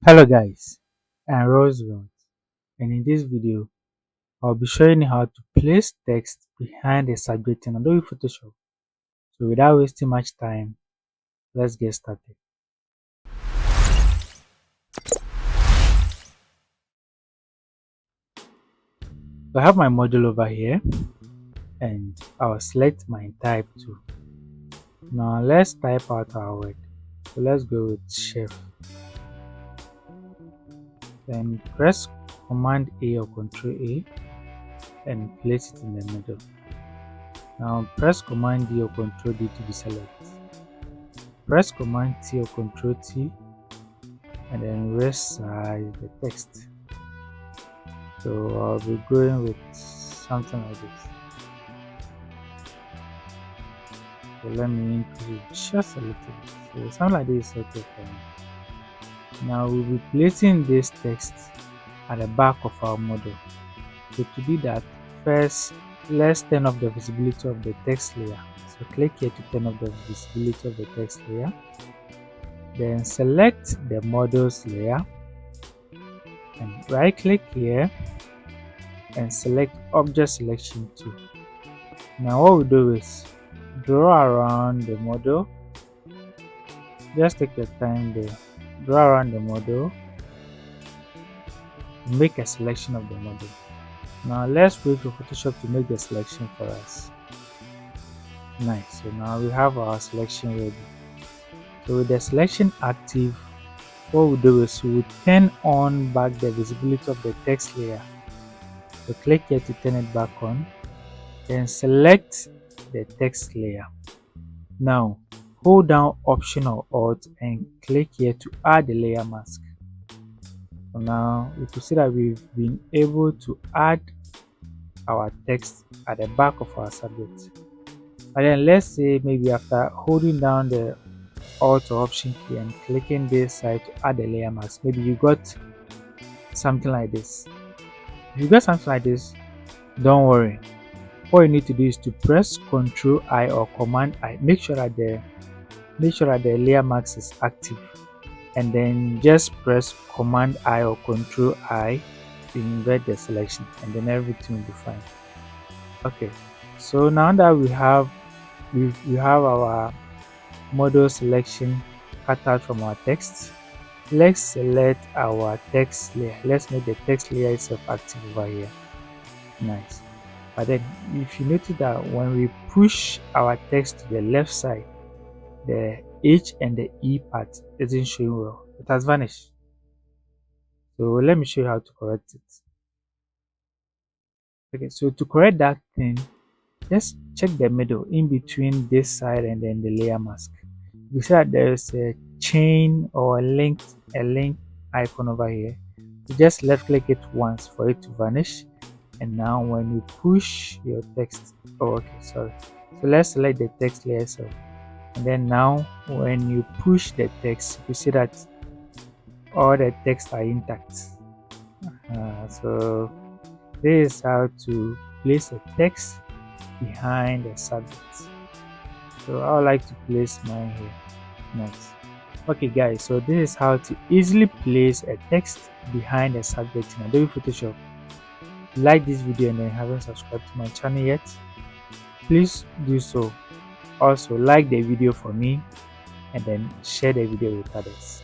Hello guys, I'm Roosevelt, and in this video I'll be showing you how to place text behind a subject in Adobe Photoshop. So without wasting much time, let's get started. So I have my module over here and I'll select my type too. Now let's type out our word. So let's go with chef. Then press Command A or Control A and place it in the middle. Now press Command D or Control D to deselect. Press Command T or Control T and then resize the text. So I'll be going with something like this. So let me increase just a little bit. So something like this is okay for me. Now we'll be placing this text at the back of our model. So to do that, first let's turn off the visibility of the text layer. So click here to turn off the visibility of the text layer. Then select the models layer and right click here and select object selection tool. Now what we do is draw around the model. Just take your time there. Draw around the model. Make a selection of the model. Now let's wait for Photoshop to make the selection for us. Nice. So now we have our selection ready. So with the selection active, what we do is we turn on back the visibility of the text layer. So click here to turn it back on. Then select the text layer. Now hold down Option or Alt and click here to add the layer mask. So now you can see that we've been able to add our text at the back of our subject. And then let's say maybe after holding down the Alt or Option key and clicking this side to add the layer mask, maybe you got something like this. If you got something like this, don't worry. What you need to do is to press Ctrl I or Command I. Make sure that the layer mask is active, and then just press Command I or Ctrl I to invert the selection, and then everything will be fine. Okay, so now that we have our model selection cut out from our text, let's select our text layer. Let's make the text layer itself active over here. Nice. But then if you notice that when we push our text to the left side, the H and the E part isn't showing well. It has vanished. So let me show you how to correct it. Okay, so to correct that thing, just check the middle in between this side and then the layer mask. You see that there's a chain or a link icon over here. You just left click it once for it to vanish. And now when you push your text, so let's select the text layer itself. And then now when you push the text, you see that all the text are intact. So this is how to place a text behind the subject. So I would like to place mine here. Nice. Okay guys, so this is how to easily place a text behind a subject in Adobe Photoshop. If you like this video and then haven't subscribed to my channel yet, please do so. Also like the video for me and then share the video with others.